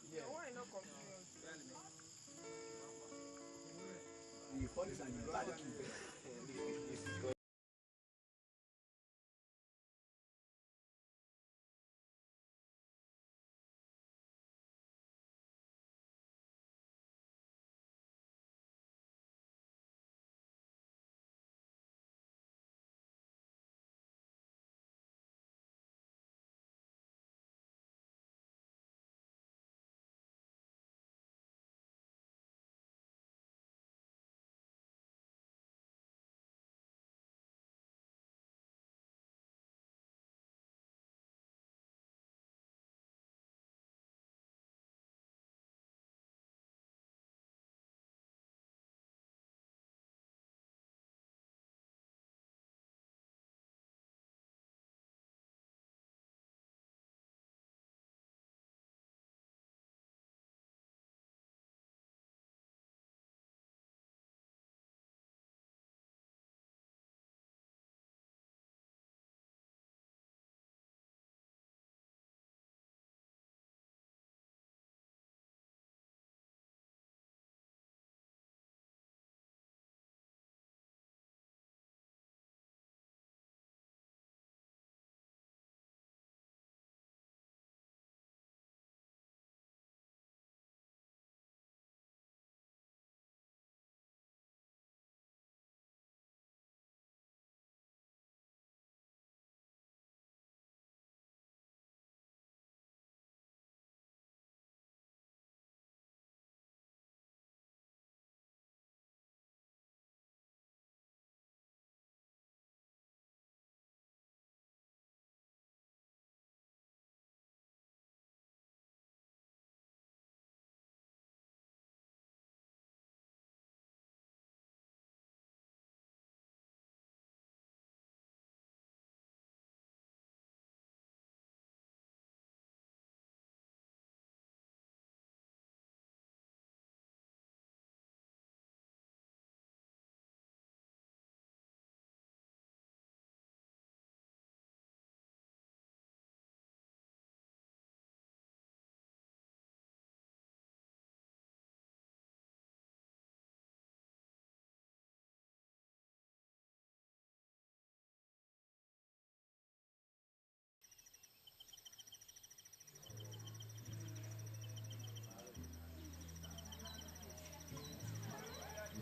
Yeah. Why not confused? The funny and the bad.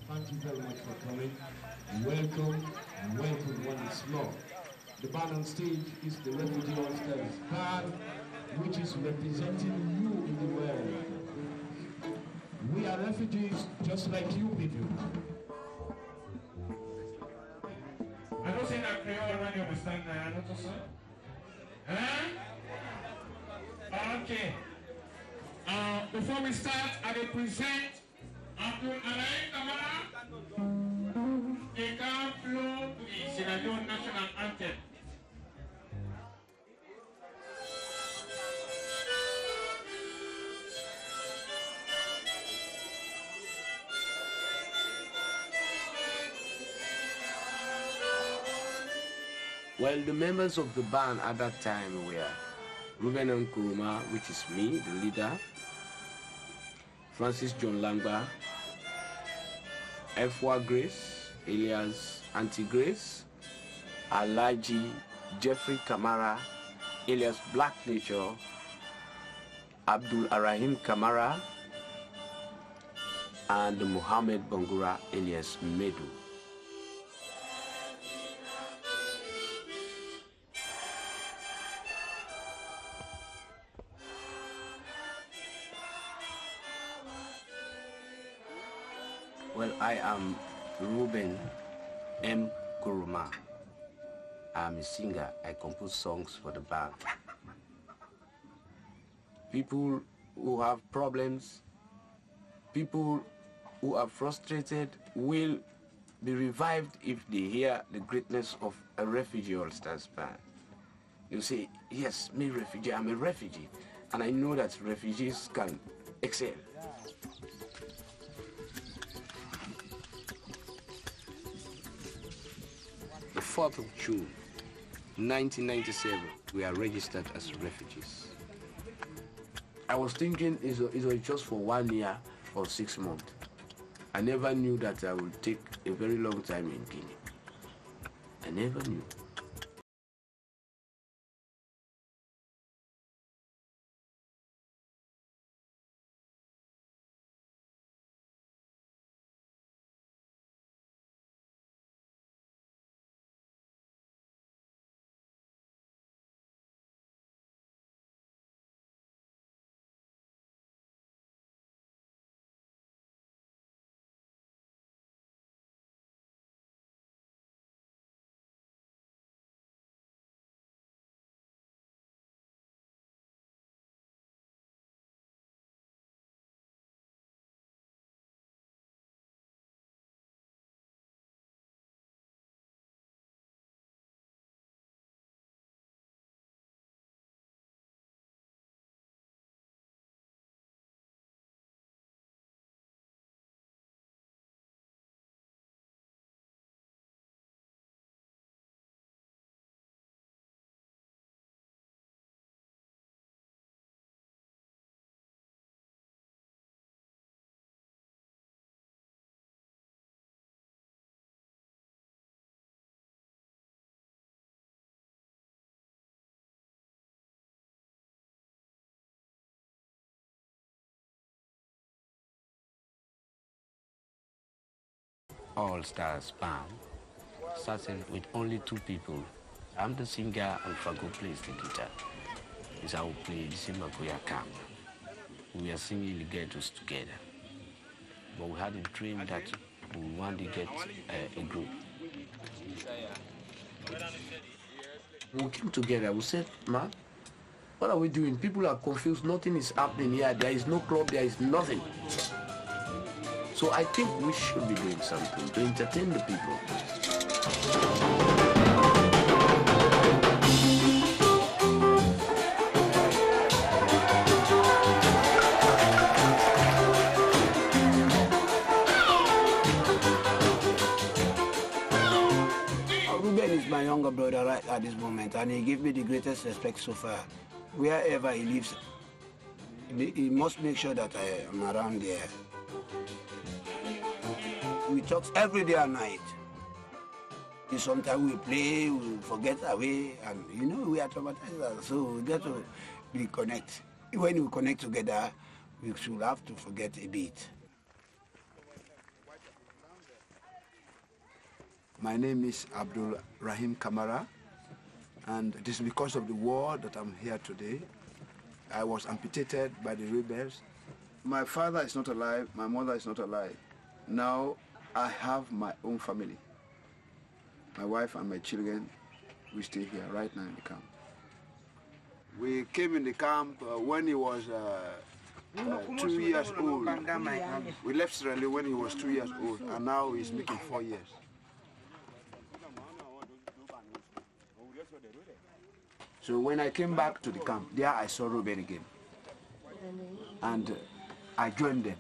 Thank you very much for coming. Welcome once more. The band on stage is the Refugee All Stars band, which is representing you in the world. We are refugees just like you people. I don't think that Creole already understand that, not so? Okay. Before we start, I will present Abdul Alain Kamara. They can flow to the Sierra Leone national anthem. Well, the members of the band at that time were Ruben Nkrumah, which is me, the leader, Francis John Langba, Efwa Grace, alias Auntie Grace, Alaji Jeffrey Kamara, alias Black Nature, Abdul Arahim Kamara, and Muhammad Bangura, alias Medu. Well, I am Ruben M. Kuruma. I'm a singer. I compose songs for the band. People who have problems, people who are frustrated will be revived if they hear the greatness of a Refugee All Stars band. You say, yes, me refugee, I'm a refugee, and I know that refugees can excel. The 4th of June, 1997, we are registered as refugees. I was thinking it was just for 1 year or 6 months. I never knew that I would take a very long time in Guinea. I never knew. All Stars band, starting with only 2 people. I'm the singer and Fago plays the guitar. It's how we play the Makoya camp. We are singing the ghettos together. But we had a dream that we want to get a group. We came together, we said, man, what are we doing? People are confused, nothing is happening here. There is no club, there is nothing. So I think we should be doing something to entertain the people. Ruben is my younger brother right at this moment, and he gave me the greatest respect so far. Wherever he lives, he must make sure that I am around there. We talk every day and night. Sometimes we play, we forget away, and you know we are traumatized, so we get to reconnect. When we connect together, we should have to forget a bit. My name is Abdul Rahim Kamara, and it is because of the war that I'm here today. I was amputated by the rebels. My father is not alive, my mother is not alive. Now I have my own family. My wife and my children, we stay here right now in the camp. We came in the camp when he was 2 years old. We left Sierra Leone when he was 2 years old, and now he's making 4 years. So when I came back to the camp, there I saw Ruben again. And I joined them.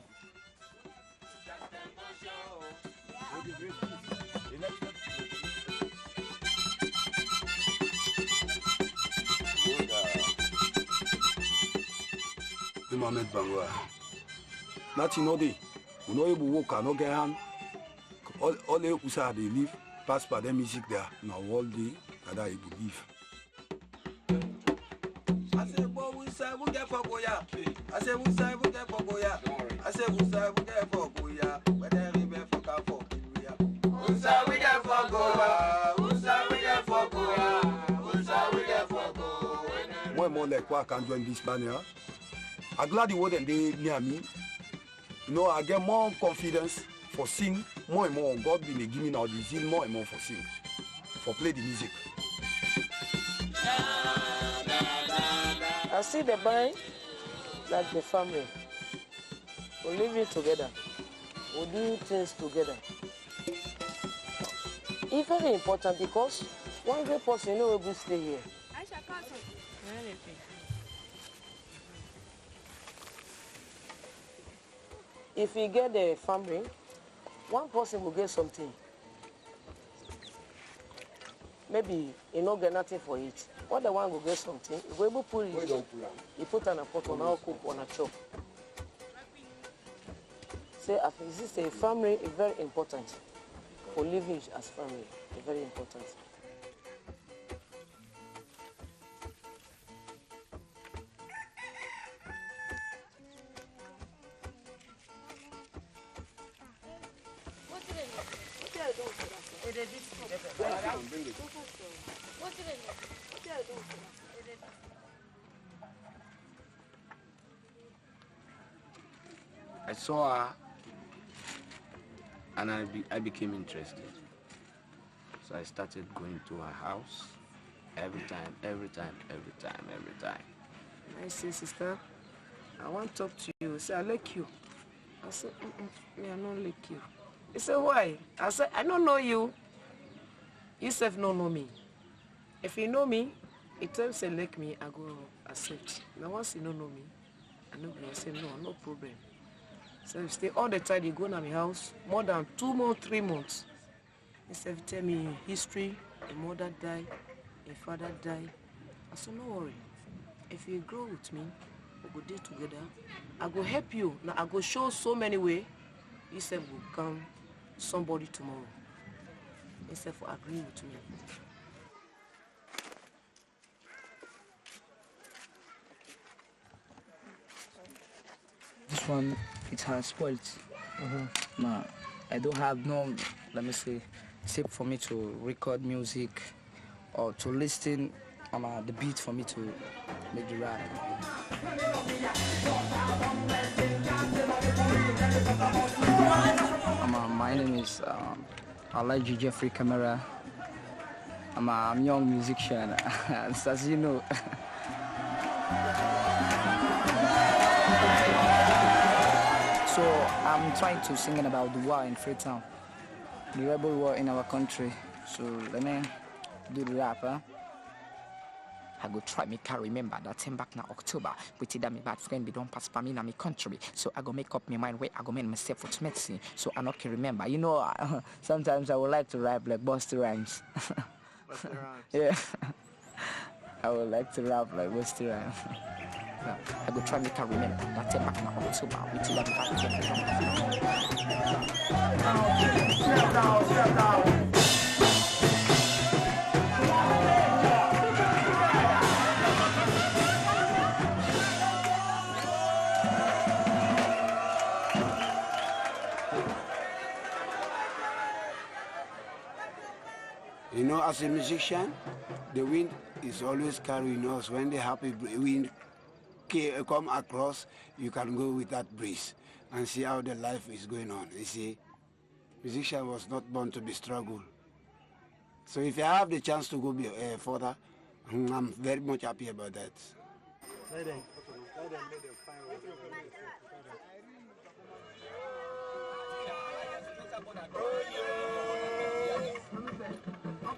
Mohamed Bangwa. Nothing no day. We no able work and no get hand. All the Usa they live, pass by the music there. Now all day that I able live. I say, boy, we say we get for boya. I say we say we get for boya. I say we say we get for boya. When they river for Kafo, we say we get for boya. We say we get for boya. We say we get for boya. More like what I can join this band here. I'm glad the word and they near me. You know, I get more confidence for sing more and more. God been giving out the zeal more and more for sing, for play the music. I see the band like the family. We live it together. We do things together. It's very important because one great person, you know, will stay here. If we get the family, one person will get something. Maybe you don't get nothing for it. What the one will get something, we will put it. You put on a pot on our cook on a chop. Say, this is a family is very important. For living as family, very important. I saw her and I became interested. So I started going to her house every time. I say, sister, I want to talk to you. I say, I like you. I said, me, I don't like you. He said, why? I said, I don't know you. You self don't know me. If you know me, it tells you like me, I go accept. Now once you don't know me, I know me. I say, no problem. So you stay all the time, you go to my house, more than 2 months, 3 months. He said, tell me history, your mother died, your father died. I said, no worry. If you grow with me, we go there together. I go help you. Now I go show so many ways. He said, will come somebody tomorrow. He said, for agree with me. This one, it has spoiled. No, I don't have no, let me say, tip for me to record music or to listen the beat for me to make the rap. My name is Alaji Jeffrey Camera. I'm a young musician, as you know. So I'm trying to sing about the war in Freetown, the rebel war in our country. So let me do the rap, huh? I go try me can remember that time back now October. With that me bad friend be don't pass by me in my country. So I go make up my mind where I go make myself for medicine. So I not can remember. You know, sometimes I would like to rap like Busta Rhymes. Busta Rhymes. Yeah. I would like to rap like Busta Rhymes. I go try me can remember that time back now October. With that me bad friend be don't You know, as a musician, the wind is always carrying us. When the happy wind come across, you can go with that breeze and see how the life is going on. You see, musician was not born to be struggled. So if I have the chance to go further, I'm very much happy about that.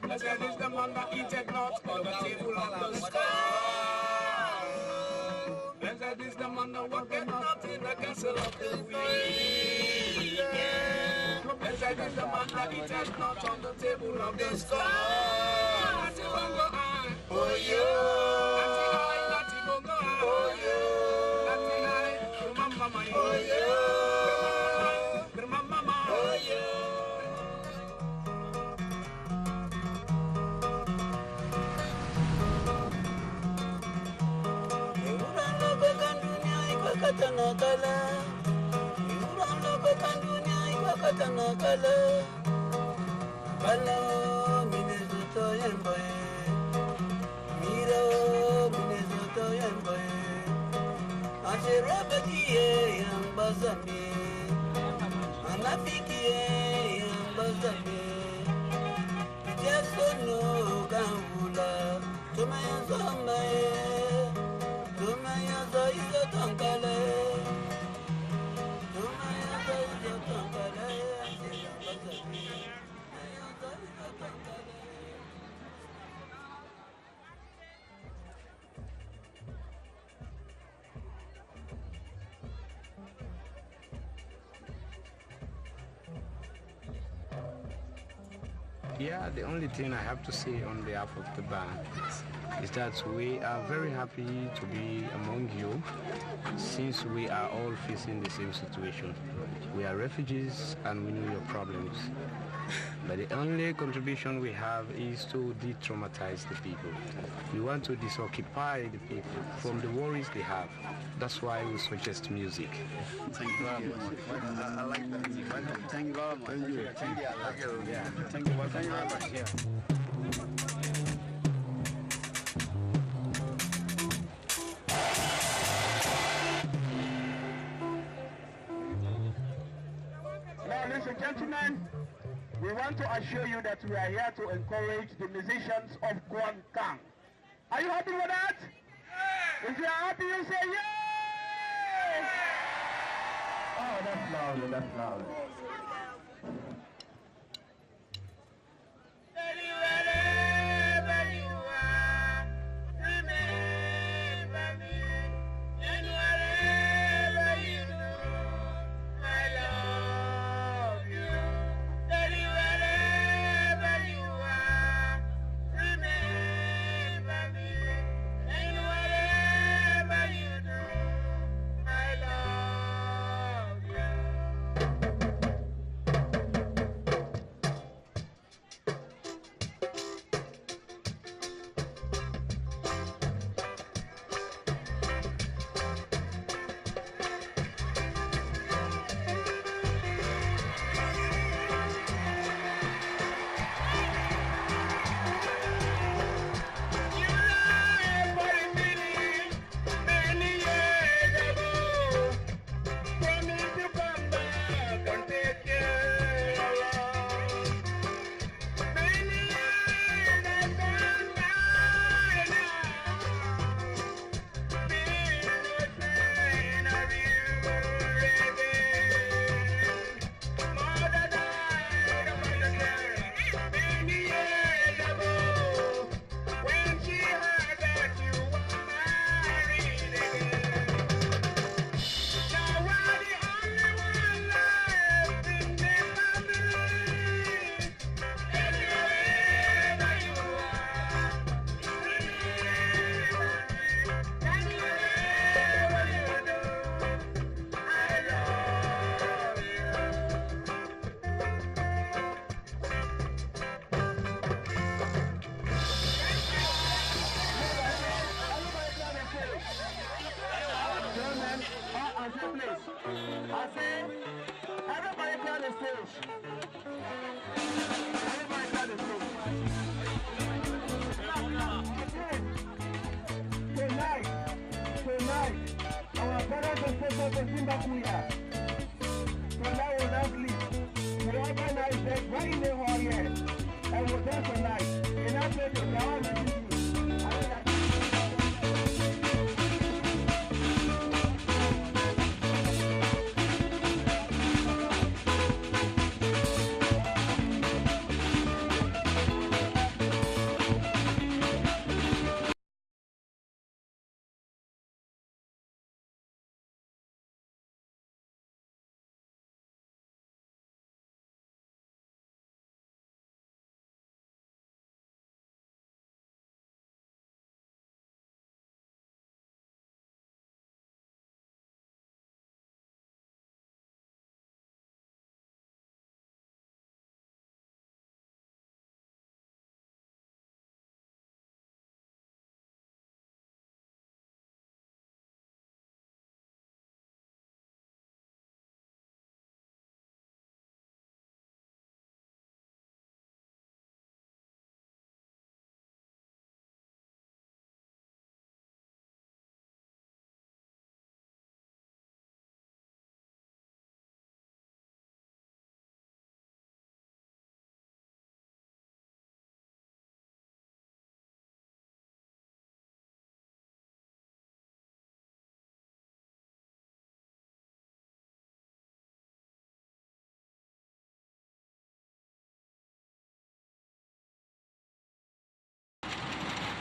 Blessed is the man that eateth not of the table of the sky. Blessed is the man that walketh not in the castle of the wicked. Blessed is the man that eateth not on the table of the sky. Oh, you. Yeah, the only thing I have to say on behalf of the band is is that we are very happy to be among you since we are all facing the same situation. We are refugees and we know your problems. But the only contribution we have is to de-traumatize the people. We want to disoccupy the people from the worries they have. That's why we suggest music. Thank you very much. I like that. Thank you very much. Thank you. Thank you. Yeah. Thank you very much. Yeah. Now, ladies and gentlemen, we want to assure you that we are here to encourage the musicians of Guangkang. Are you happy with that? If you are happy, you say yes! Oh, that's loud, that's loud.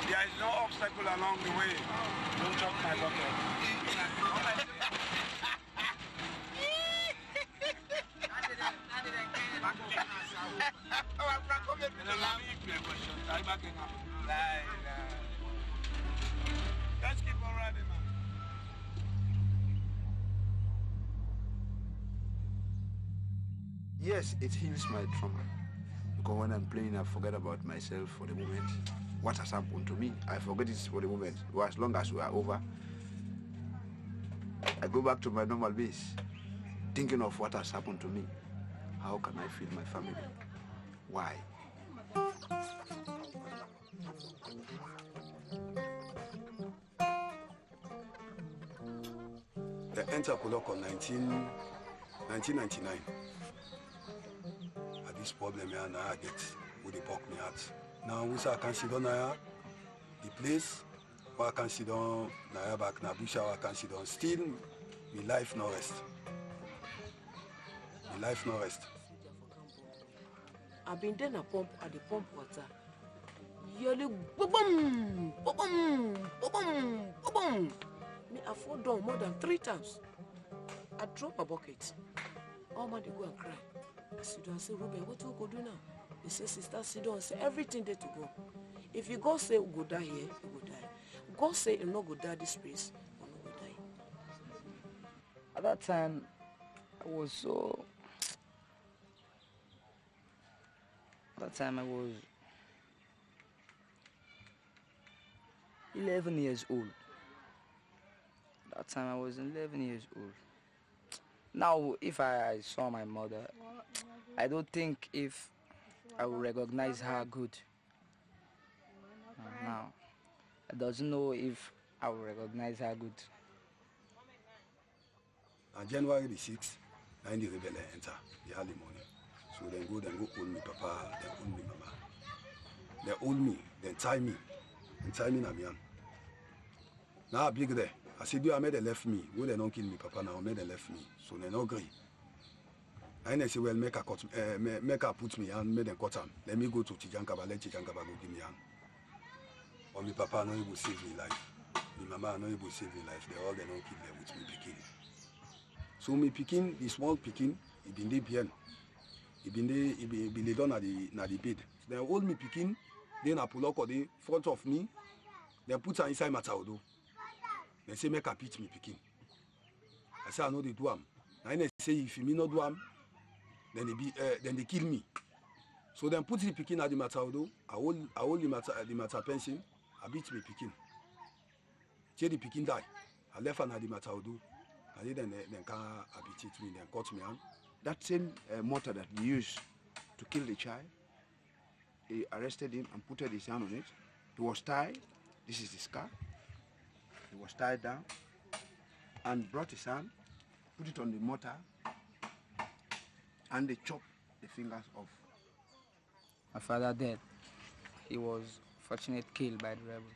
There is no obstacle along the way. Don't chop my bucket. Yes, it heals my trauma. Because when I'm playing, I forget about myself for the moment. What has happened to me, I forget it for the moment. Well, as long as we are over, I go back to my normal base, thinking of what has happened to me. How can I feed my family? Why? I entered Poloko in 1999. This problem here now I get with the poke me out. Now we say I can sit down here, the place where I can sit down now back na bush where I can sit down. Still, my life no rest. My life no rest. I've been there at the pump water. Yelling boom boom boom boom boom. Me I fall down more than 3 times. I drop a bucket. All man they go and cry. I sit down and say, Ruben, what you go do now? They say, sister, sit down and say everything there to go. If you go say we go die here, you go die. God say you not go die this place, you not go die. At that time, I was so... At that time, I was 11 years old. At that time, I was 11 years old. Now, if I saw my mother, I don't think if I will recognize her good. Now, I don't know if I will recognize her good. On January the 6th, I the rebel enter the early morning. So then go hold me papa, then hold me mama. They hold me, then tie me na me hand. Now I big there. I said, you made they left me. Well, they don't kill me, papa. Now made they left me. So they don't agree. And they say, well, make her put me hand, make them cut him. Let me go to Chijankaba, let Chijankaba go give me hand. Or my papa no able save me life. My mama no able save me life. They don't kill them with me picking. So me picking, the small picking, he been there bien. He been done at the bed. They hold me picking, then I pull up the front of me. They put her inside my child. They say make her pitch me picking. I say I know they do am. And they say if me not do am, then they kill me. So then put the picking at the mataudo. I hold the matter pension. I beat me picking. Till the picking die. I left her at the mataudo. And then can beat me. Then cut me hand. That same mortar that he used to kill the child, he arrested him and put his hand on it. He was tied. This is the scar. He was tied down and brought his hand, put it on the mortar, and they chopped the fingers off. My father dead. He was fortunately killed by the rebel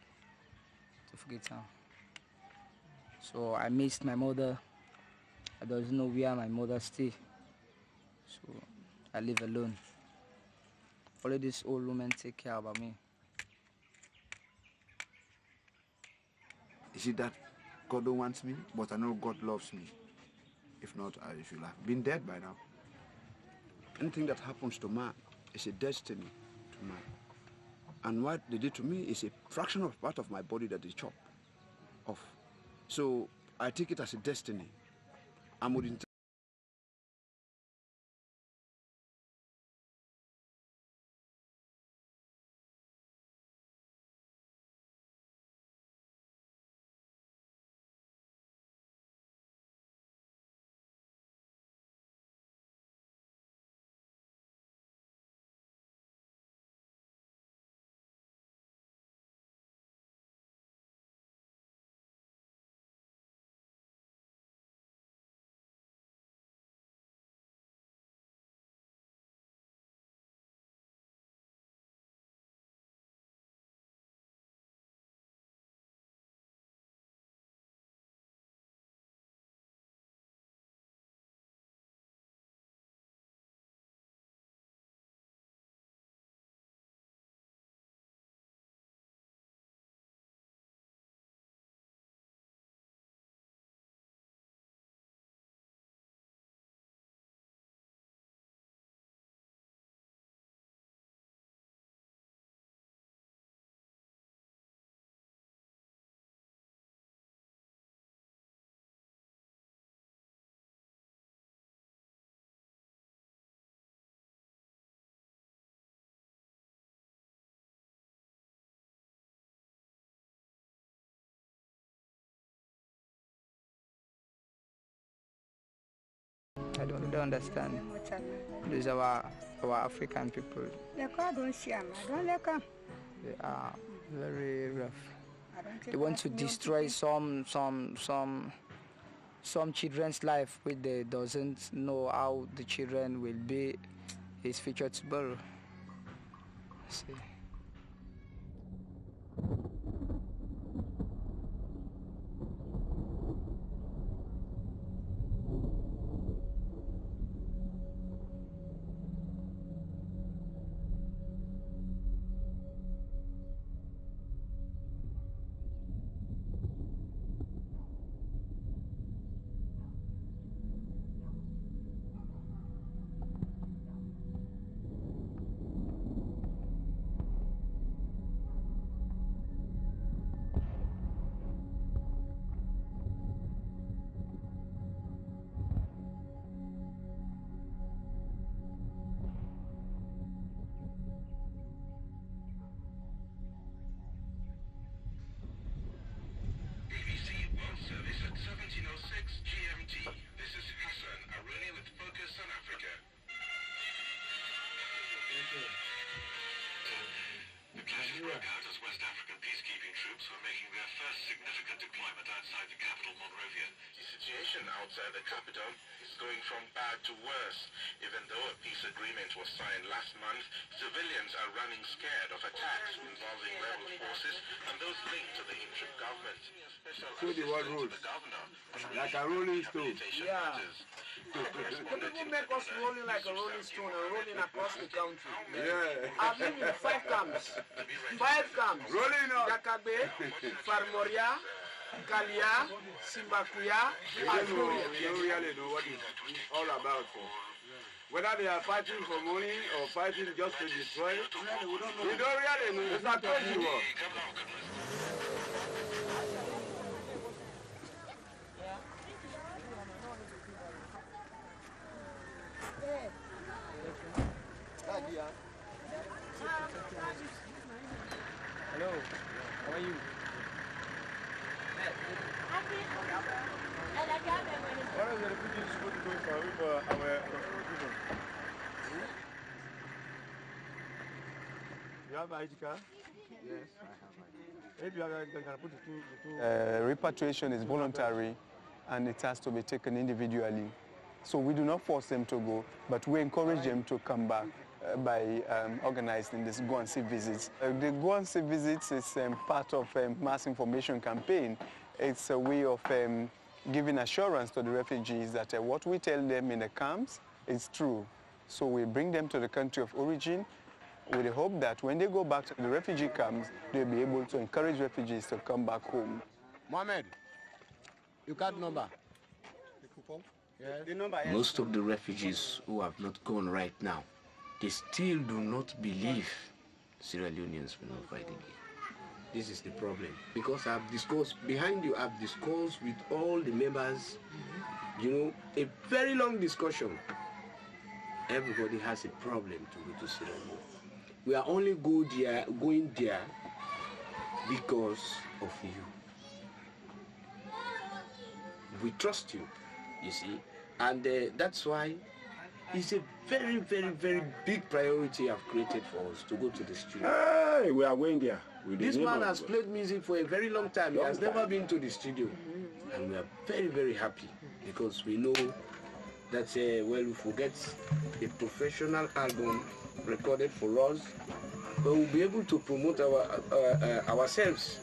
to forget him. So I missed my mother. I don't know where my mother stay. So I live alone. Only this old woman take care about me. You see that God don't want me, but I know God loves me. If not, I should have been dead by now. Anything that happens to man is a destiny to man. And what they did to me is a fraction of part of my body that they chop off. So I take it as a destiny. I'm within I don't understand. These are our African people. They are very rough. They want to destroy some children's life, which they doesn't know how the children will be his future tomorrow. See. Outside the capital is going from bad to worse. Even though a peace agreement was signed last month, civilians are running scared of attacks involving rebel forces and those linked to the interim government. So the world rules. Like a rolling stone. Yeah. The people make us rolling like a rolling stone and rolling across the country. Yeah. I've lived in 5 camps. 5 camps. Rolling up. Dakabe, Farmoria, Kalia, Simbakuya, and You don't really know what it's all about. Whether they are fighting for money or fighting just to destroy, we don't really know. It's a crazy war. Hello, how are you? What are the refugees supposed to go for our people? You have an ID card? Yes, I have. If you have an ID card, you can put it to... Repatriation is voluntary and it has to be taken individually. So we do not force them to go, but we encourage them to come back by organizing this go and see visits. The go and see visits is part of a mass information campaign. It's a way of giving assurance to the refugees that what we tell them in the camps is true. So we bring them to the country of origin with the hope that when they go back to the refugee camps, they'll be able to encourage refugees to come back home. Mohammed, your card number. Yes. Most of the refugees who have not gone right now, they still do not believe Sierra Leoneans will not fight again. This is the problem. Because I've discussed, behind you, I've discussed with all the members, you know, a very long discussion. Everybody has a problem to go to Sierra Leone. We are only going there because of you. We trust you, you see. And that's why it's a very, very, very big priority I've created for us to go to the studio. Hey, we are going there. This man has played music for a very long time. He has never been to the studio. And we are very, very happy because we know that, well, we forget a professional album recorded for us, but we'll be able to promote ourselves.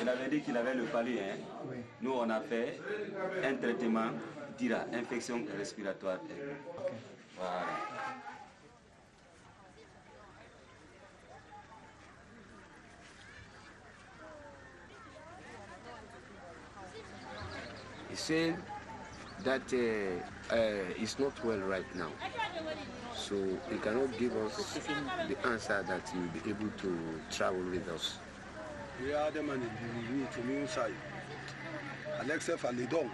Il avait dit qu'il avait le palu, hein. Oui. Nous, on a fait un traitement d'IRA, infection respiratoire. Okay. Voilà. said that he's not well right now. So he cannot give us the answer that he will be able to travel with us. We are the man in the new side. Alexa for Lidong.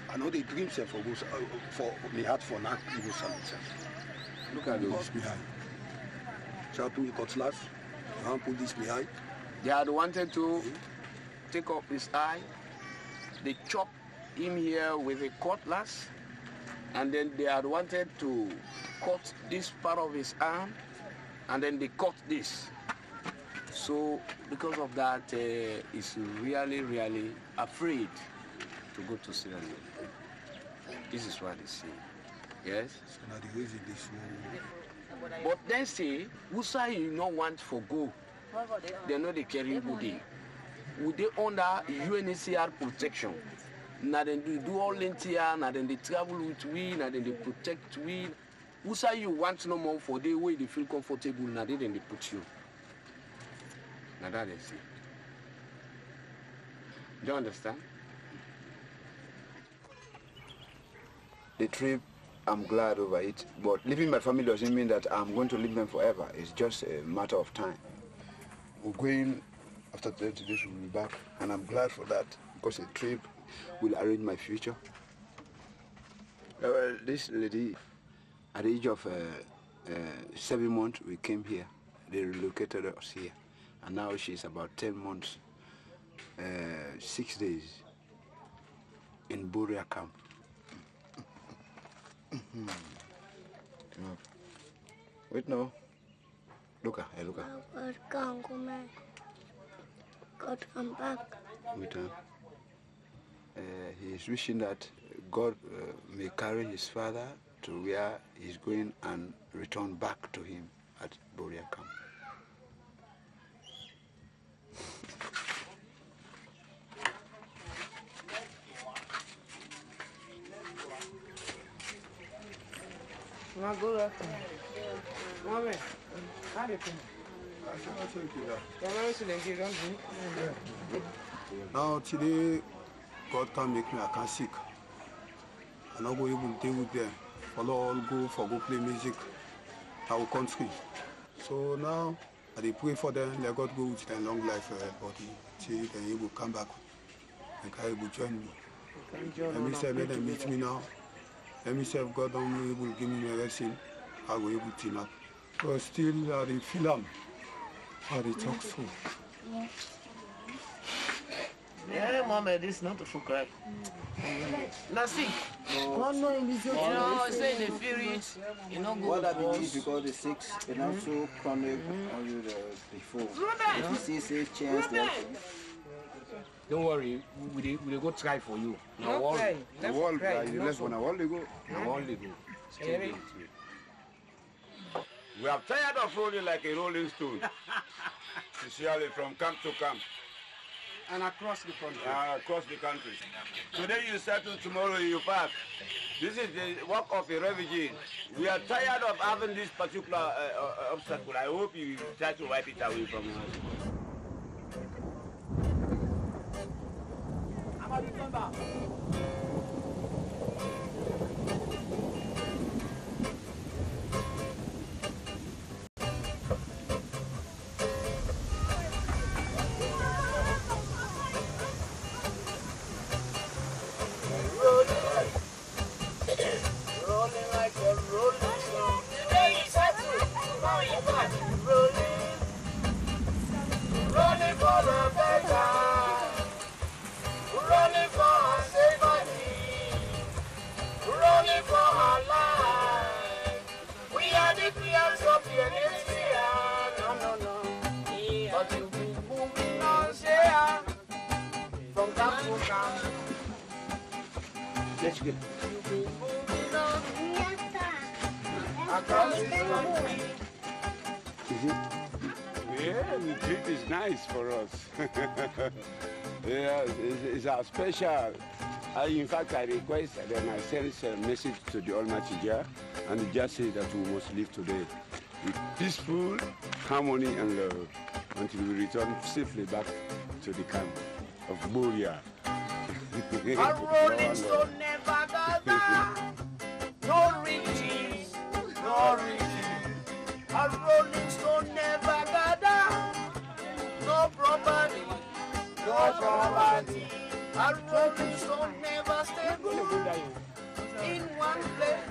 I know they dream for me heart for not go something. Look at this behind. Shall I put the cutlass? You want to put this behind? They had wanted to take off his eye. They chopped him here with a cutlass, and then they had wanted to cut this part of his arm, and then they cut this. So because of that, he's really, really afraid to go to Sierra Leone. This is what they say. Yes? So now the reason this one. But then say, who say you not want for go? They know they carry Woody. Would they under UNHCR protection? Now then they do all in here, now then they travel with we, now then they protect we. Who say you want no more for the way they feel comfortable, now then they put you. Now that they say. Do you understand? The trip, I'm glad over it, but leaving my family doesn't mean that I'm going to leave them forever. It's just a matter of time. We're going, after 30 days, we'll be back, and I'm glad for that, because a trip will arrange my future. This lady, at the age of 7 months, we came here. They relocated us here, and now she's about 10 months, 6 days in Buria camp. Wait, no. Look at her, look at her. God, come back. Wait, he is wishing that God may carry his father to where he's going and return back to him at Boria camp. Now go back. Mommy, how do you think? Now today, God can make me I can sick. I'm not going to deal with them. Follow all go play music, our country. So now I pray for them. Let God go with their long life body. See, then he will come back and he will join me. Let me say, let them meet me now. Let me say, if God only will give me a blessing, I will able to now. But still, I feel them. I talk so. Yeah, Mama, this is not a full crap. Nothing. No, say the furious. You know, go. What happened is because the 6 and also chronic on you before. If you see chance there. Don't worry, we'll go try for you. The wall, you left when I want to go. I want to go. We are tired of rolling like a rolling stone. Sincerely, from camp to camp. And across the country. Across the country. Today you settle, tomorrow you pass. This is the work of a refugee. We are tired of having this particular obstacle. I hope you try to wipe it away from us. Let's go. Yeah, the trip is nice for us. Yeah, it's our special. In fact, I request that I send a message to the Almighty Jah, and the Jah says that we must live today with peaceful harmony and love until we return safely back to the camp of Boria. A rolling stone never gather. No riches, no riches. A rolling stone never gather. No property, no property. A rolling stone never stay good. In one place,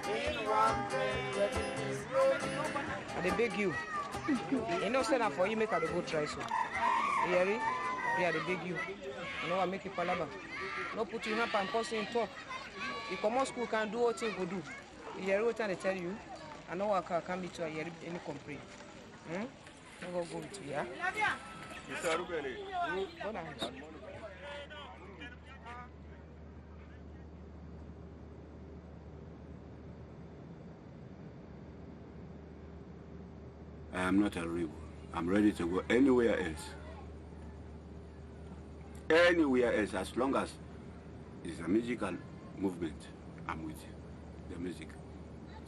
in one place. I beg you. You know, say that for you, make her go try so. You hear it? Yeah, they beg you. You know what, make it palaba. No put you up and person in talk. You come on school, can do what you go do. You hear what they tell you? I know I can't meet you, I hear any complaint. I'm going to go with you, yeah? Mr. Rubele. Go down. I am not a rebel. I'm ready to go anywhere else. Anywhere else, as long as it's a musical movement, I'm with the music.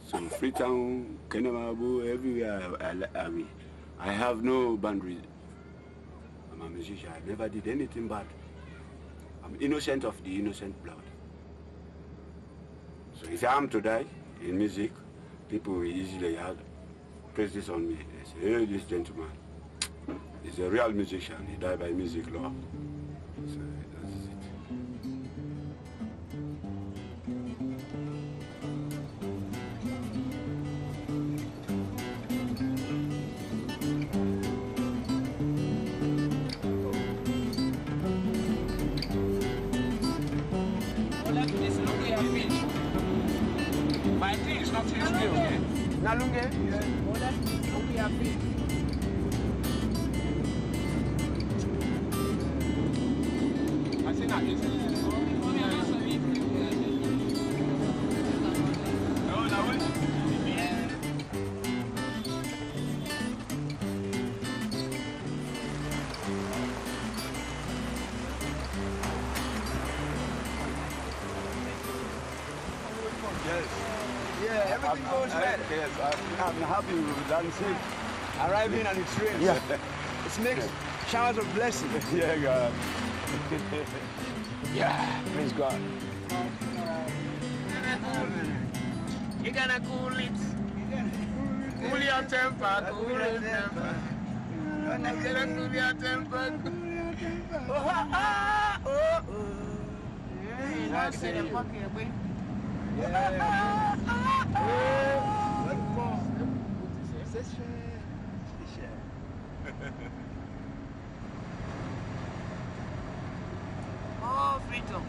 So Freetown, Kenemabu, everywhere I will. I have no boundaries. I'm a musician. I never did anything bad. I'm innocent of the innocent blood. So if I am to die in music, people will easily have praises on me. They say, hey, this gentleman is a real musician. He died by music law. So that's it. My thing is not history, okay? Nalunge? I think that is Yeah, everything goes well. Yes, I'm happy with dancing. Arriving and it's rain. Yeah. It makes showers of blessing. Yeah, God. Yeah, praise God. You're gonna cool it. Cool your temper, cool your temper. You're gonna cool your temper. Oh, freedom.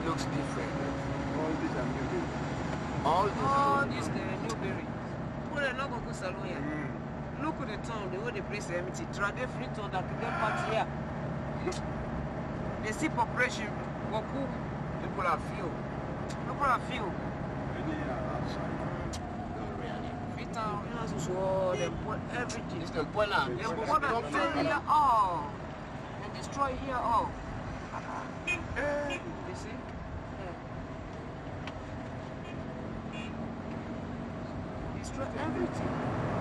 Looks different. All these are new. All these new berry. Well, they're not going to salon here. Look at the town, the way the place is empty. Trade free town that can get party here. They see population. People are few. People are few. Free town, you know, so they put everything. It's the Buena. They want to take here all. They destroy here all. You see? Destroy everything.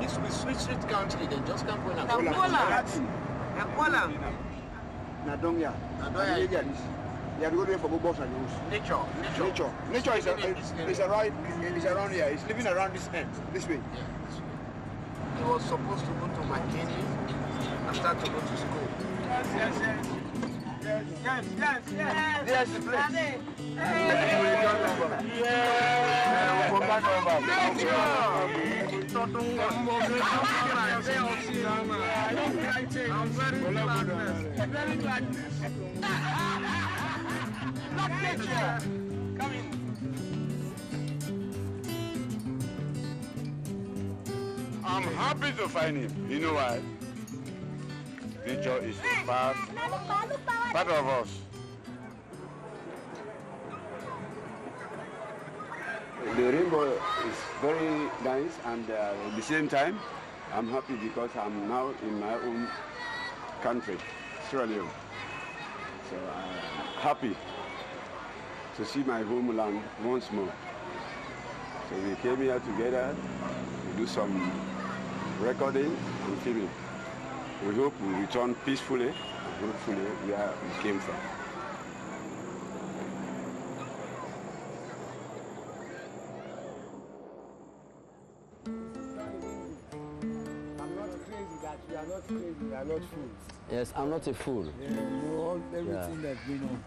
This will switch country, they just can't go in Angola. Nadonya. They are going for both and Nature is around here. It's living around this end, this way. He was supposed to go to McKinney and start to go to school. Yes, the place. We'll come back I'm very glad. Come in. I'm happy to find him. You know why? Nature is part of us. The rainbow is very nice, and at the same time, I'm happy because I'm now in my own country, Sierra Leone. So I'm happy to see my homeland once more. So we came here together, we do some recording and filming. We hope we return peacefully, hopefully where we came from. I'm not crazy that you are not crazy, you are not fool. Yes, I'm not a fool. Yeah, you know all, everything that we know.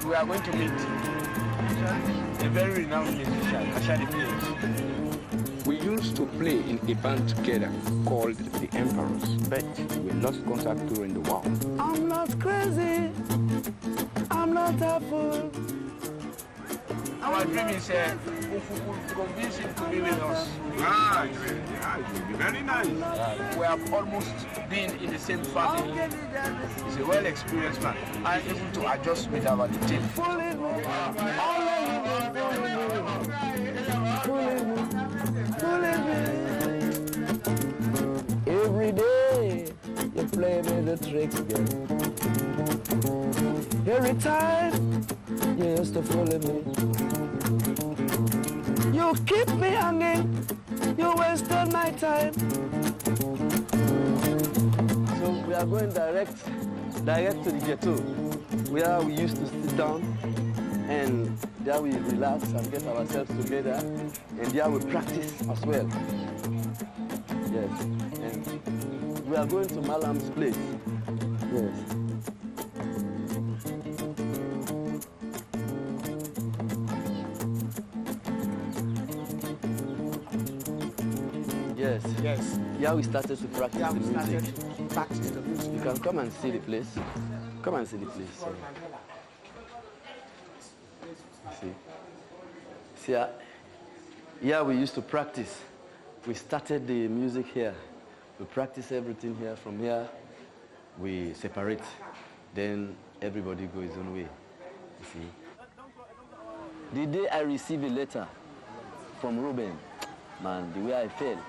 We are going to meet a very renowned musician, Ashadi Players. We used to play in a band together called the Emperors, but we lost contact during the war. I'm not crazy, I'm not a fool. Our dream is we could convince him to be with us. It will be very nice. We have almost been in the same family. He's a well-experienced man and able to adjust with our team. Every day you play me the tricks again. Every time you used to fool me. You keep me hanging, you wasted my time. So we are going direct to the ghetto, where we used to sit down, and there we relax and get ourselves together, and there we practice as well. Yes, and we are going to Malam's place. Yes. Yes. Yes. Yeah, we started to practice Yeah, the we music. started to practice the music. You can come and see the place. Come and see the place. See. See, here we used to practice. We started the music here. We practice everything here. From here, we separate. Then everybody goes his own way. You see. The day I received a letter from Ruben, man, the way I felt,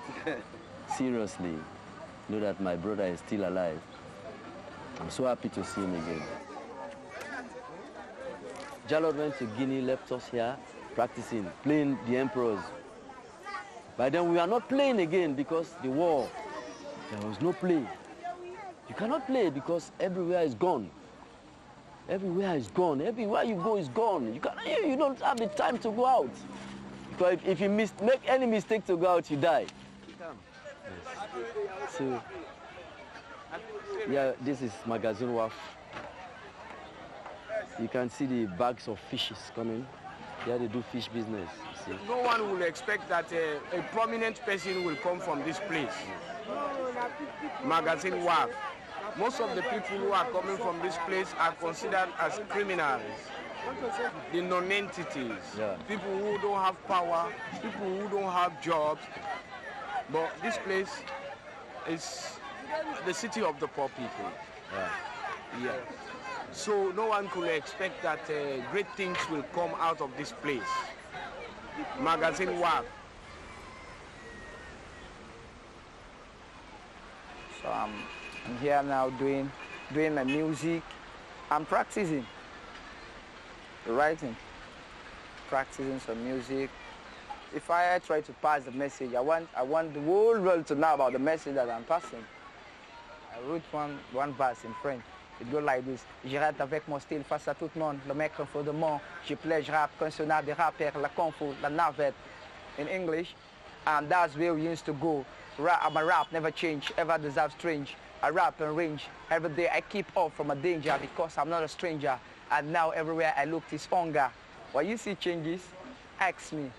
seriously, know that my brother is still alive. I'm so happy to see him again. Jalot went to Guinea, left us here, practicing, playing the Emperors. By then we are not playing again because the war, there was no play. You cannot play because everywhere is gone. Everywhere is gone. Everywhere you go is gone. You don't have the time to go out. Because if you make any mistake to go out, you die. Yes. So, yeah, this is Magazine Wharf. You can see the bags of fishes coming. Here they do fish business. See. No one will expect that a prominent person will come from this place. Magazine Wharf. Most of the people who are coming from this place are considered as criminals, the non-entities, people who don't have power, people who don't have jobs. But this place is the city of the poor people. Yeah. So no one could expect that great things will come out of this place. Magazine Wharf. So I'm here now doing my music. I'm practicing, writing, practicing some music. If I try to pass the message, I want the whole world to know about the message that I'm passing. I wrote one verse in French. It goes like this. Je rate avec mon style face à tout le monde. Le microphone de mon. Je plais, je rappe, consonant des rappeurs, la confo, la navette. In English, and that's where we used to go. My rap never change, ever deserve strange. I rap and range. Every day I keep up from a danger because I'm not a stranger. And now everywhere I look is hunger. When you see changes, ask me.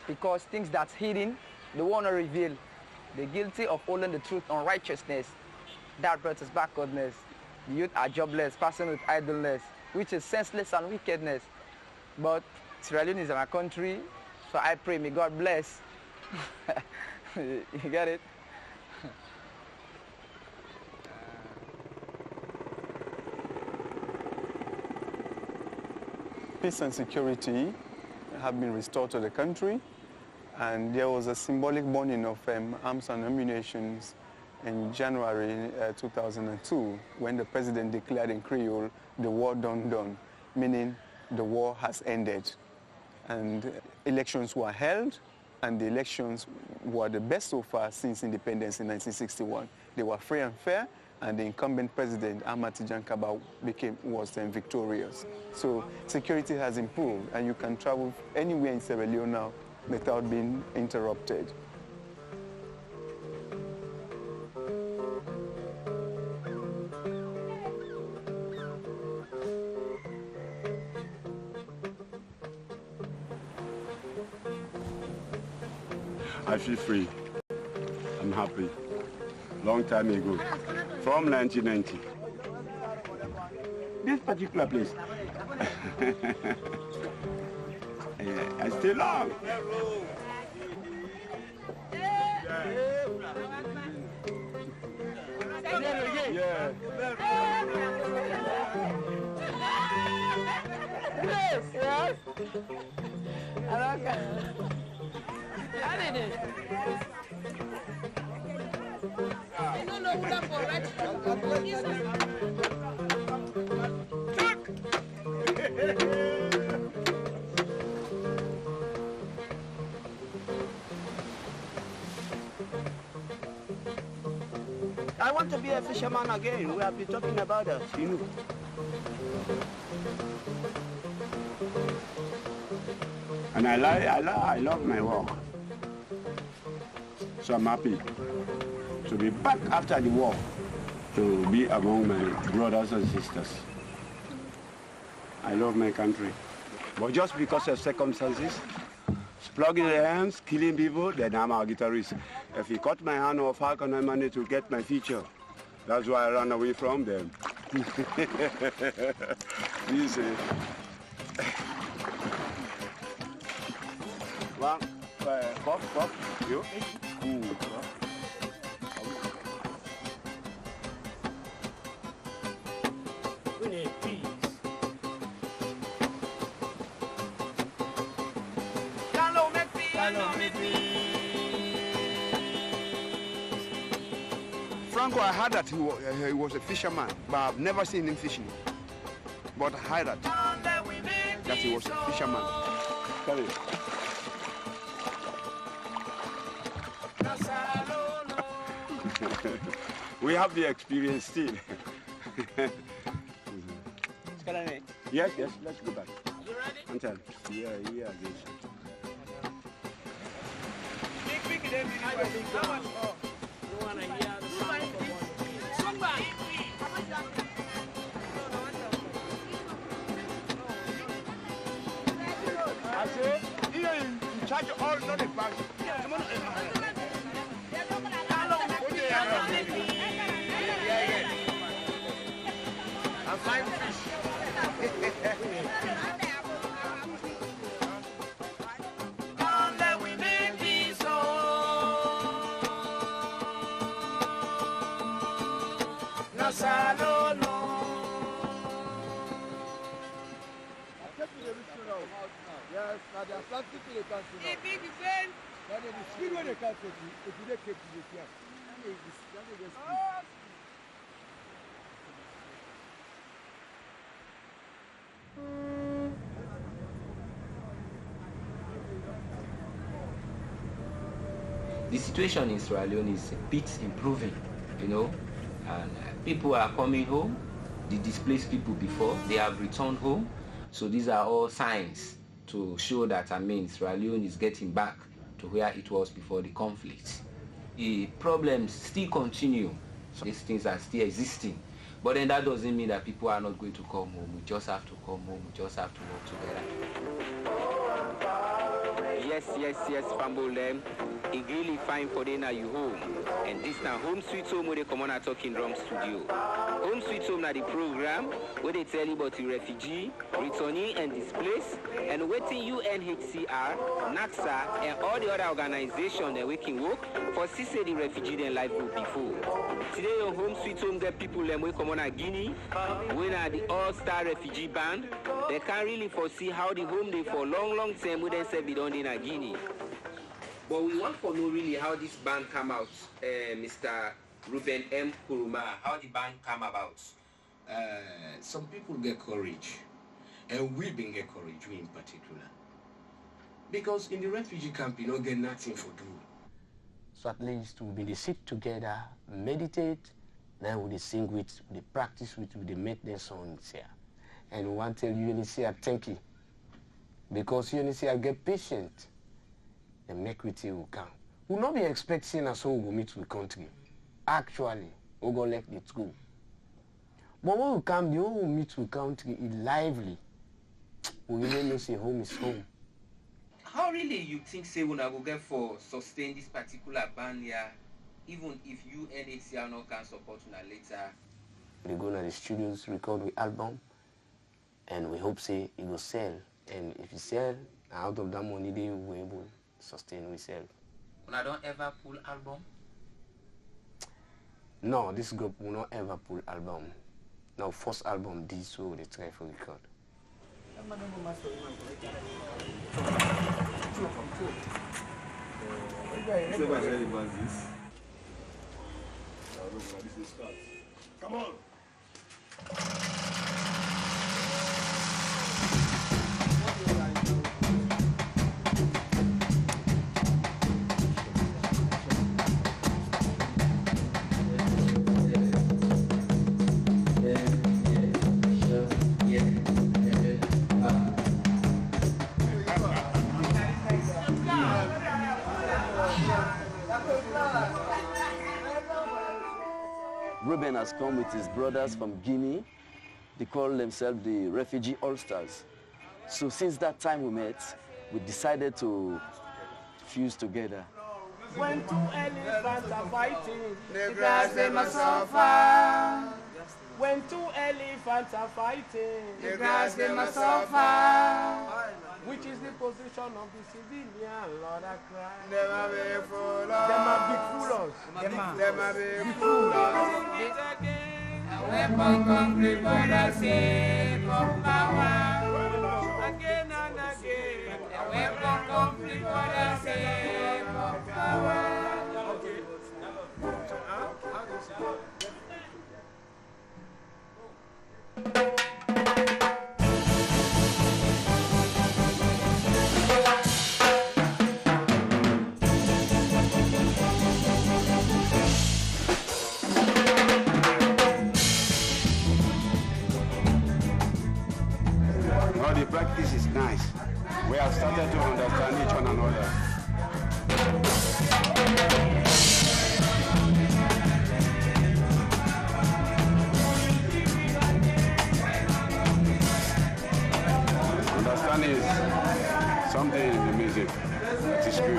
Because things that's hidden, they want to reveal. They're guilty of holding the truth on righteousness. That brought us backwardness. The youth are jobless, passing with idleness, which is senseless and wickedness. But Sierra Leone is my country, so I pray, may God bless. You get it? Peace and security have been restored to the country, and there was a symbolic burning of arms and ammunition in January 2002, when the president declared in Creole, the war done, meaning the war has ended. And elections were held, and the elections were the best so far since independence in 1961. They were free and fair, and the incumbent president, Ahmad Tijan Kaba, was victorious. So security has improved, and you can travel anywhere in Sierra Leone now without being interrupted. I feel free. I'm happy. Long time ago, from 1990. This particular place, I stay long. Yeah. Yes, yes. I did it. I don't know what I'm for, right? I want to be a fisherman again. We have been talking about that, you know. And I love my work. So I'm happy to be back after the war, to be among my brothers and sisters. I love my country. But just because of circumstances, plugging their hands, killing people, then I'm a guitarist. If he cut my hand off, how can I manage to get my future? That's why I ran away from them. You see. One, pop, you? We need peace. Franco, I heard that he was a fisherman, but I've never seen him fishing. But I heard that he was a fisherman. Tell me. We have the experience still. Yes, let's go back. You ready? Until, yeah, yes. You want to hear the sound of one? I say, here you charge all not the bank. I'm fine fish. Yes, now the Atlantic people can't see now. Big event. Now the speed when they can't take you, if you don't keep to the pier. The situation in Sierra Leone is a bit improving, you know, and people are coming home. The displaced people before, they have returned home. So these are all signs to show that, Sierra Leone is getting back to where it was before the conflict. The problems still continue. So these things are still existing. But then that doesn't mean that people are not going to come home. We just have to come home. We just have to work together. Yes, Pambolem. It really fine for them now you home. And this now Home Sweet Home where they come on a Talking Drum Studio. Home Sweet Home now the program where they tell you about the refugee, returnee and displaced, and waiting UNHCR, NACSA, and all the other organizations that we can work for see the refugee then life group before. Today on Home Sweet Home get people them we come on a Guinea, we are the all-star refugee band. They can't really foresee how the home they for long time we then say be done in a Guinea. But we want to know really how this band come out, Mr. Ruben M. Kuruma, how the band come about? Some people get courage, and we been get courage, we in particular. Because in the refugee camp, you don't get nothing for do. So at least we be sit together, meditate, then we sing with, we practice with, we make their songs here. And we want to tell UNHCR thank you. Because UNHCR get patient and make with you who come. We'll not be expecting us all to meet with country. Actually, we're going to let it go. But when we come, the whole meet with country is lively. We really know say home is home. How really you think say when I go get for sustain this particular band here, even if UNHCR no can support una later? We go to the studios, record the album, and we hope say it will sell. And if it sell, out of that money they will be able to sustain ourselves. Una don't ever pull album? No, this group will not ever pull album. Now first album this way they try for record. Come on. Ruben has come with his brothers from Guinea. They call themselves the Refugee All Stars. So since that time we met, we decided to fuse together. When two elephants are fighting, the grass they must suffer. When two elephants are fighting, the grass they must suffer. Which is the position of the civilian, Lord I cry. Them a big fool. Them are big foolers. Them a big fool. Weapon complete for the sake of power. Again and again. A weapon complete for the sake of power. The practice is nice. We have started to understand each one another. Understanding is something in the music that is good.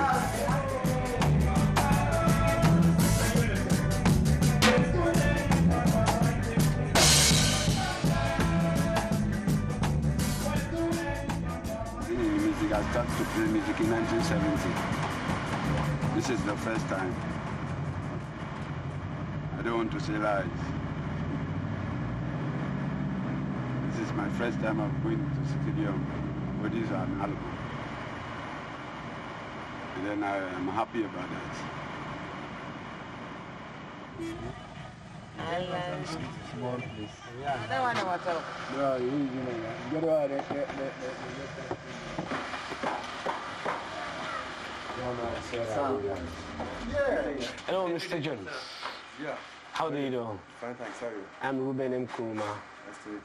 I started to play music in 1970. This is the first time. I don't want to say lies. This is my first time of going to the studio with this an album. And then I am happy about that. Small please. I don't want to talk. No, you get out of Hello, Mr. Jones. Yeah. How do you do? Fine, thanks. How are you? I'm Ruben M. Kuruma. Nice to meet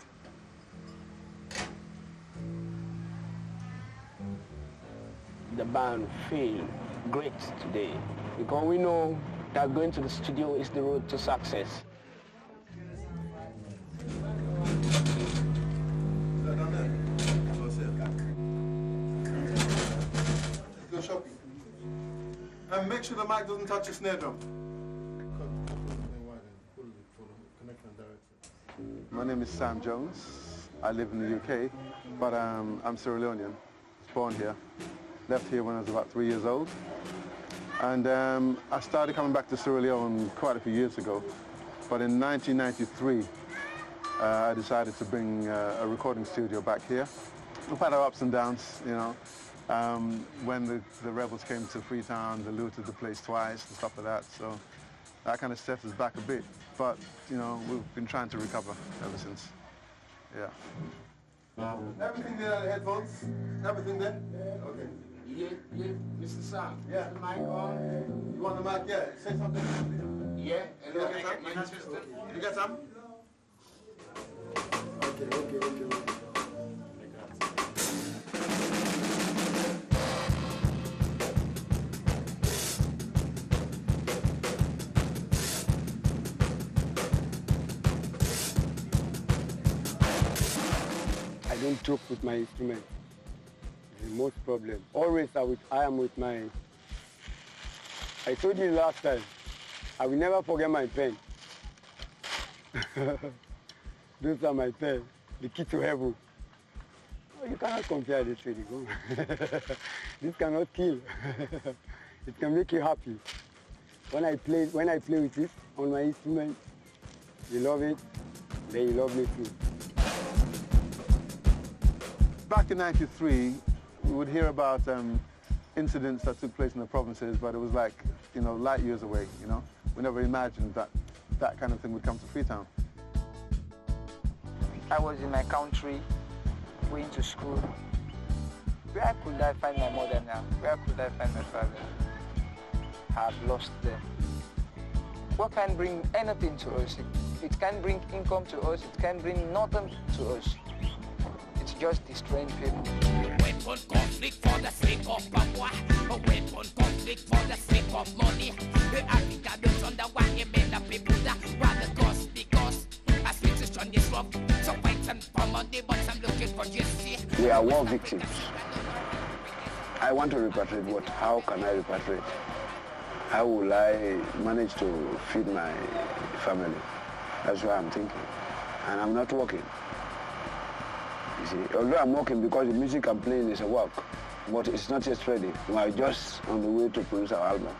you. The band feel great today because we know that going to the studio is the road to success. Go shopping. And make sure the mic doesn't touch your snare drum. My name is Sam Jones. I live in the UK, but I'm Sierra Leonean. Born here. Left here when I was about 3 years old. And I started coming back to Sierra Leone quite a few years ago. But in 1993, I decided to bring a recording studio back here. We've had our ups and downs, you know. When the rebels came to Freetown, they looted the place twice and stuff like that. So that kind of set us back a bit. But, you know, we've been trying to recover ever since. Yeah. Everything there, the headphones? Everything there? Yeah. Okay. Yeah, Mr. Sam. Yeah. Is the mic on? You want the mic? Yeah. Say something. Yeah. You get some? You get some? Okay. I don't joke with my instrument. It's the most problem. Always I am with my... I told you last time, I will never forget my pen. Those are my pen, the key to heaven. Oh, you cannot compare this with it. This cannot kill. It can make you happy. When I play with it on my instrument, you love it, then you love me too. Back in '93, we would hear about incidents that took place in the provinces, but it was like, you know, light years away, you know? We never imagined that that kind of thing would come to Freetown. I was in my country, going to school. Where could I find my mother now? Where could I find my father? I have lost them. What can bring anything to us? It can bring income to us, it can bring nothing to us. It's just destroying people. Weapon conflict for the sake of power. A weapon conflict for the sake of money. The Africa don't wonder why you made the people that rather cost because a situation is rough. So fight some for money, but I'm looking for justice. We are war victims. I want to repatriate, but how can I repatriate? How will I manage to feed my family? That's what I'm thinking. And I'm not working. You see, although I'm working because the music I'm playing is a work, but it's not yet ready. We are just on the way to produce our album.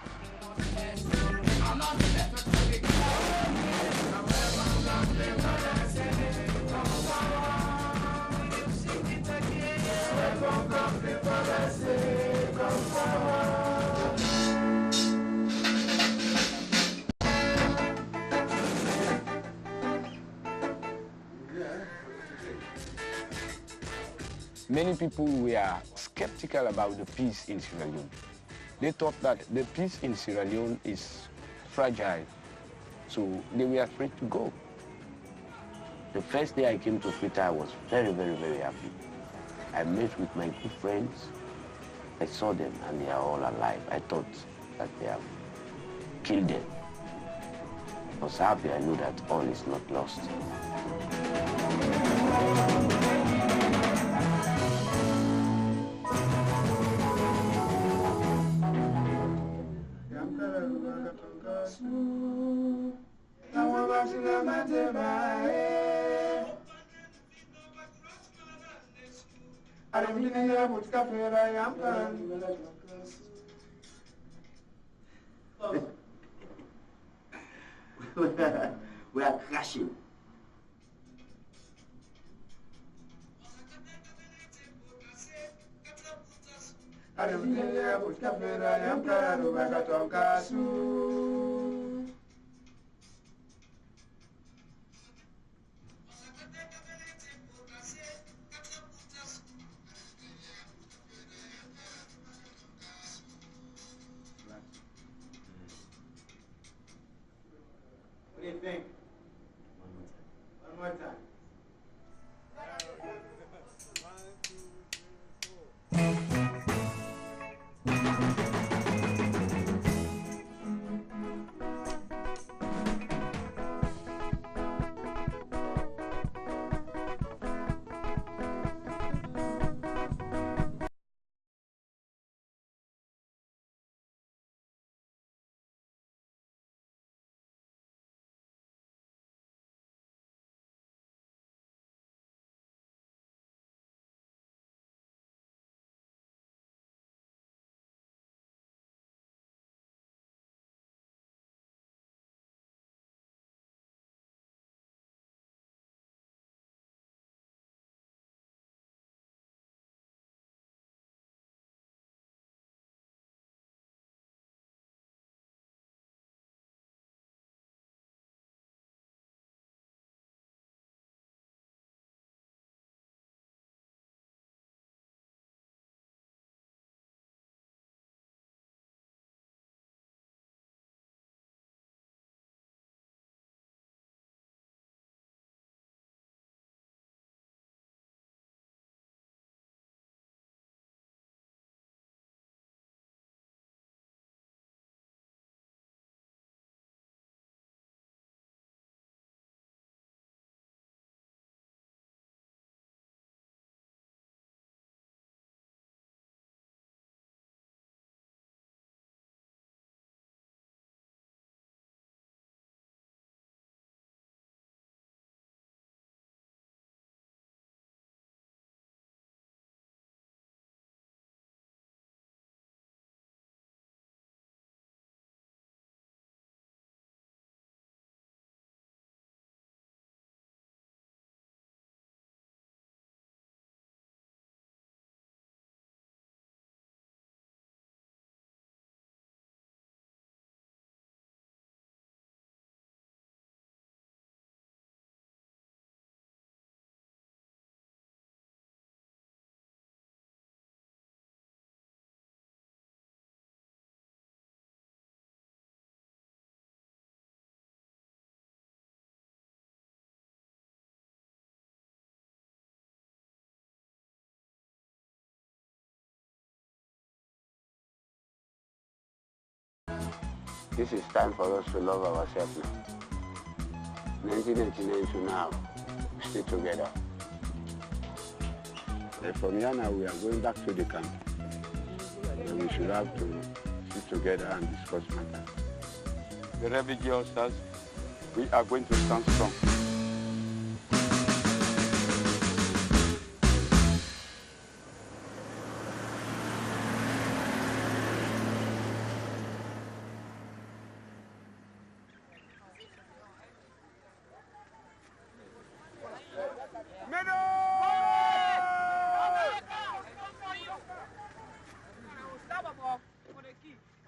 Many people were skeptical about the peace in Sierra Leone. They thought that the peace in Sierra Leone is fragile, so they were afraid to go. The first day I came to Freetown, I was very, very, very happy. I met with my good friends. I saw them and they are all alive. I thought that they have killed them. I was happy. I knew that all is not lost. We are crashing. What do you think? One more time. This is time for us to love ourselves now. 1999 to now, we stay together. And from here now, we are going back to the camp. And we should have to sit together and discuss matters. The refugee all stars, we are going to stand strong.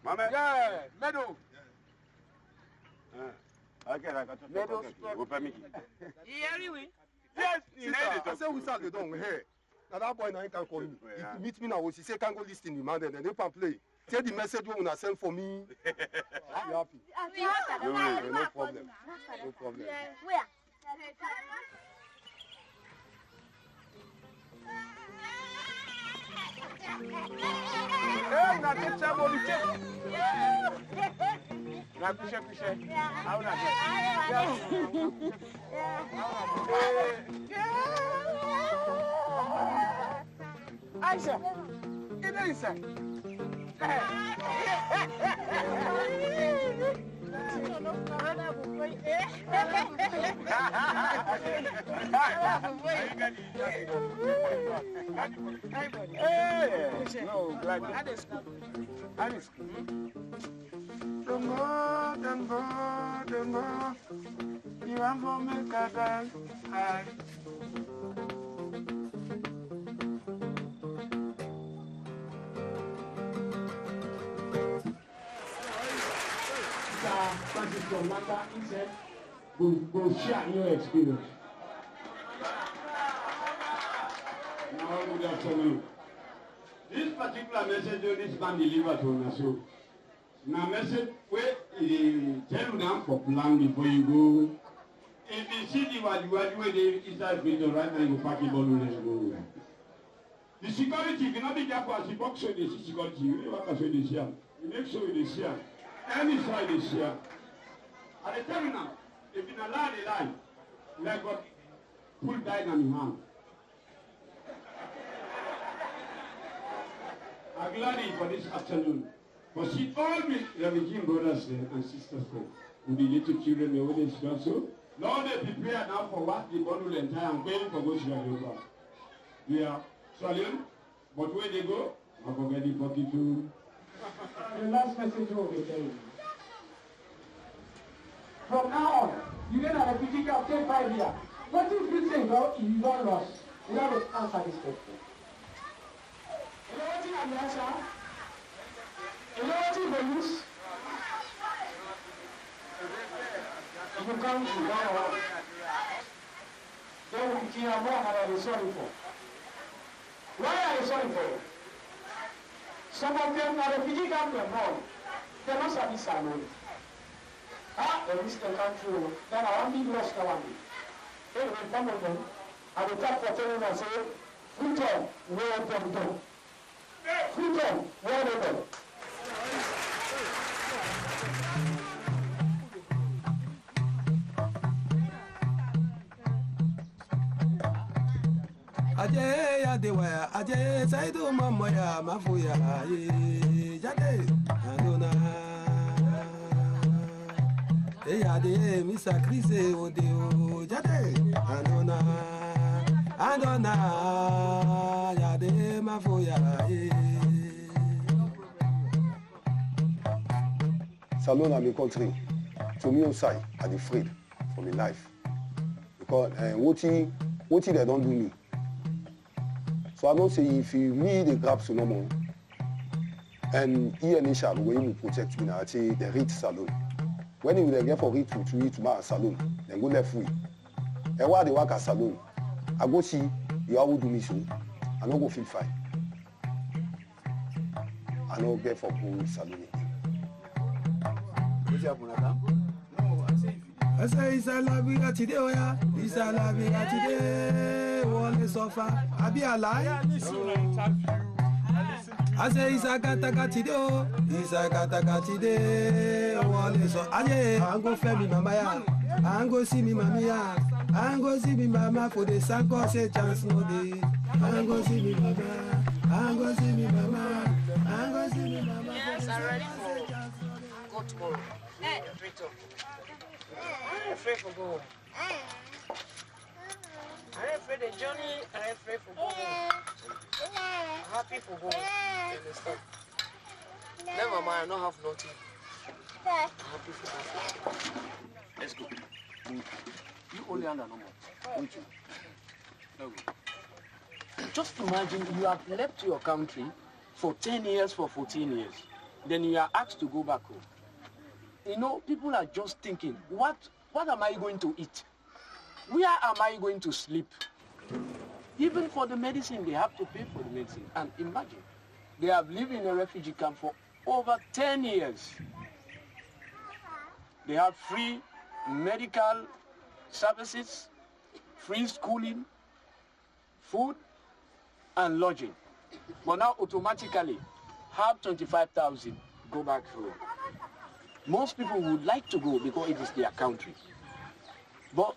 Mama. Yeah, Meadow. Okay, I got to Meadow open me. Yes, I said we start the dong here. Now that boy now he can call me. If he meet me now, he say can't go listen to me, man. Then they can play. Tell the message you wanna send for me. I'll be happy. No problem. No problem. Where? Hey, na teacher mo ni check. Na kushe. How na get? Aisha, get inside. No, glad that is good. Don't go. You want to make a dance? Francisco Mata, he said, go share your experience. Now, good afternoon. This particular message this man delivered to us. Now, message where he tell them for plan before you go. If you see the where they inside the right now, you pack the ball and go. The security, if you not be careful as the box show the security, you make sure you see. Any side is here. I tell you now, if you allow the line, let God pull down on your hand. I'm glad for this afternoon. For see all the refugee brothers and sisters with the little children, the old also. Lord, they prepare now for what the bundle and tie and paying for go to we are Australian, but where they go, I'm going to get 42. The last message will be telling you. From now on, you get a refugee camp, take 5 years. What if you say, well, you don't lost? You have to answer this question. You know what you have to answer? You know what you use? You come to God. Then we can have more than I'm sorry for. Why are you sorry for? Some of them are refugee camp and all. They're not service alone. The risk can come through. Then I want to be lost now. Anyway, some of them, I will talk for telling and say, freedom, where them go. Freedom, where they go. Aje ya dewa, aje saidu mama ya mafuya, jade adona. Ya de misa krise odeo, jade adona, ya de mafuya. Salon are my country. To me outside, I dey afraid for my life because what they don't do me. So I don't say if me they grab so no more, and he initial way will protect me. I say the reach salon. When you get for it to my salon, then go left way. And while they work at salon, I go see you how do me so. I don't go feel fine. I don't get for go salon again. I say it's a labia today, oya. It's a labia today. Wall is suffer. I be alive. I listen to I say Isakatakatide, oh, Isakatakatide, oh, so aye, I go fly me mama ya, I go see me mama ya, I go see me mama for the sanko say chance no day, I go see me mama, I go see me mama, I go see me mama. Yes, I'm ready for go tomorrow. Hey, Rito. I'm afraid for go. I'm afraid the journey, I'm afraid for go. I'm happy for go. You understand? Never mind, I don't have nothing. I'm happy for that. Let's go. You only under no more. Don't you? No. Just imagine you have left your country for 10 years, for 14 years. Then you are asked to go back home. You know, people are just thinking, what am I going to eat? Where am I going to sleep? Even for the medicine, they have to pay for the medicine. And imagine, they have lived in a refugee camp for over 10 years. They have free medical services, free schooling, food, and lodging. But now automatically have 25,000, go back home. Most people would like to go because it is their country. But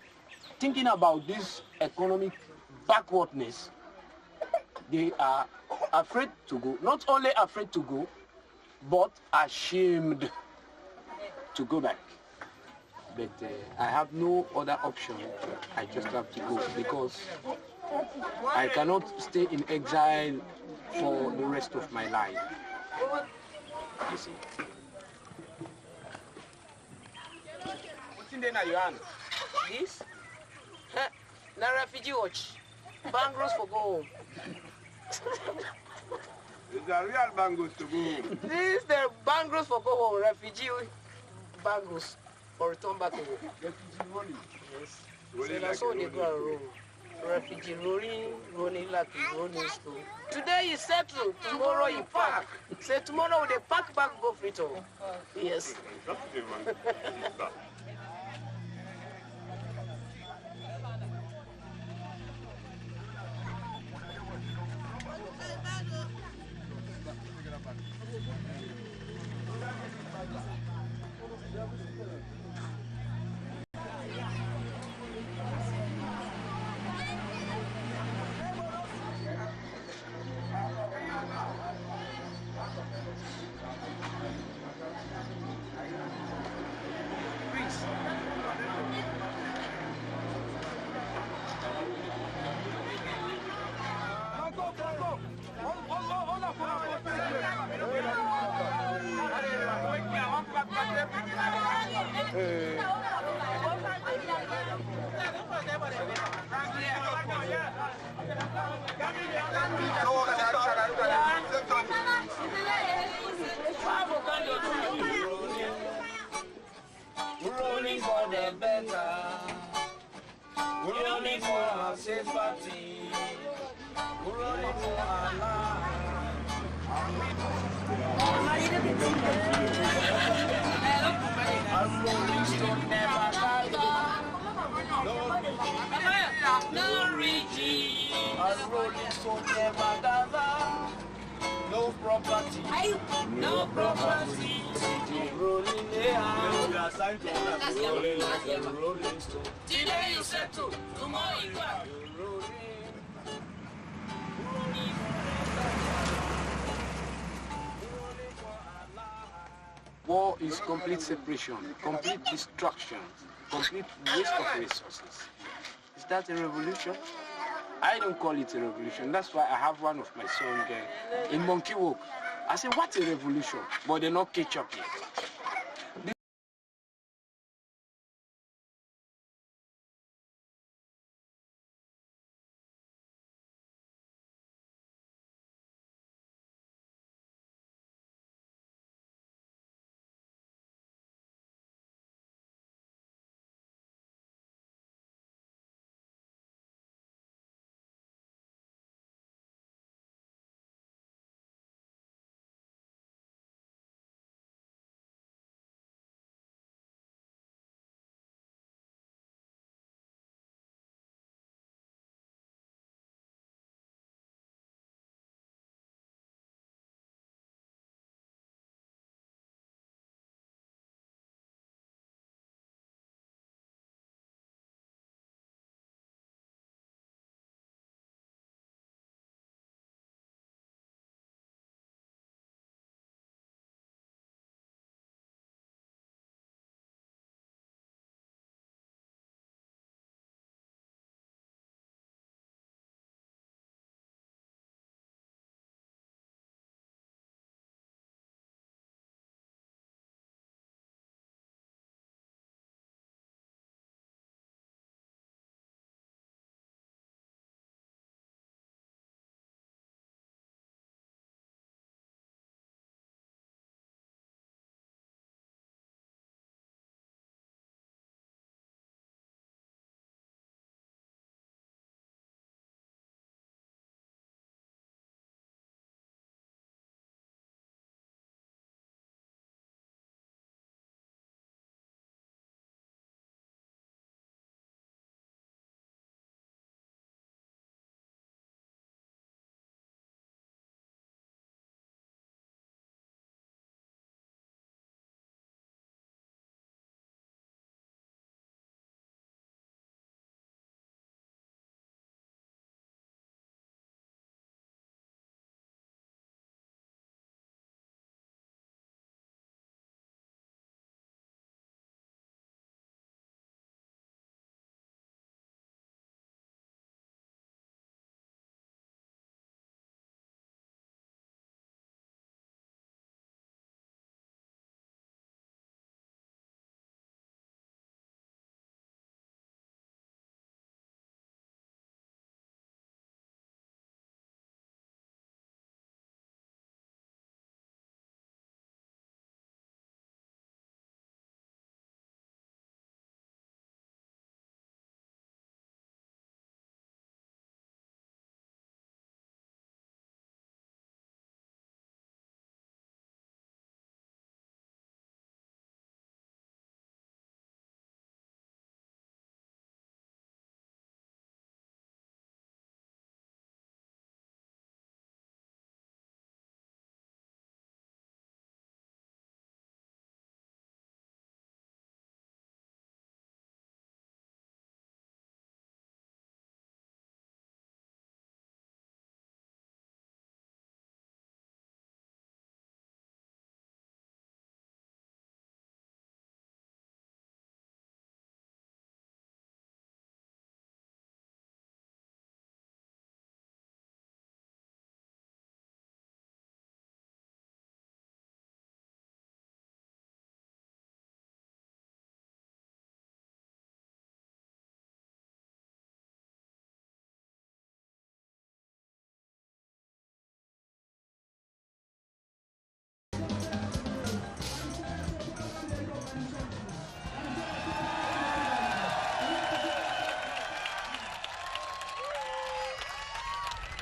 thinking about this economic backwardness, they are afraid to go. Not only afraid to go, but ashamed to go back. But I have no other option. I just have to go because I cannot stay in exile for the rest of my life. You see. What's in there now, your hand? This? Na refugee watch. Bangles for go home. It's a real bangles to go home. This is the bangles for go home. Refugee bangles for return back home. Refugee rolling. Yes. Rolling So that's like how they go and roll. Refugee rolling like a rolling stone. Today you settle, tomorrow you pack. Say tomorrow they pack back go Frito. Yes. Rolling for the better, rolling for our safety, rolling for our life. A rolling stone never gather, no regime. A rolling stone never gather, no property, no property. Rolling there, we are signed to rolling like a rolling stone. Today you settle, tomorrow you back. War is complete separation, complete destruction, complete waste of resources. Is that a revolution? I don't call it a revolution. That's why I have one of my sons in Monkey Walk. I say, what's a revolution? But they not catch up yet.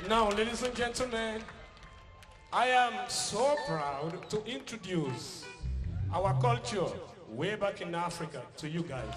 Now, ladies and gentlemen, I am so proud to introduce our culture way back in Africa to you guys.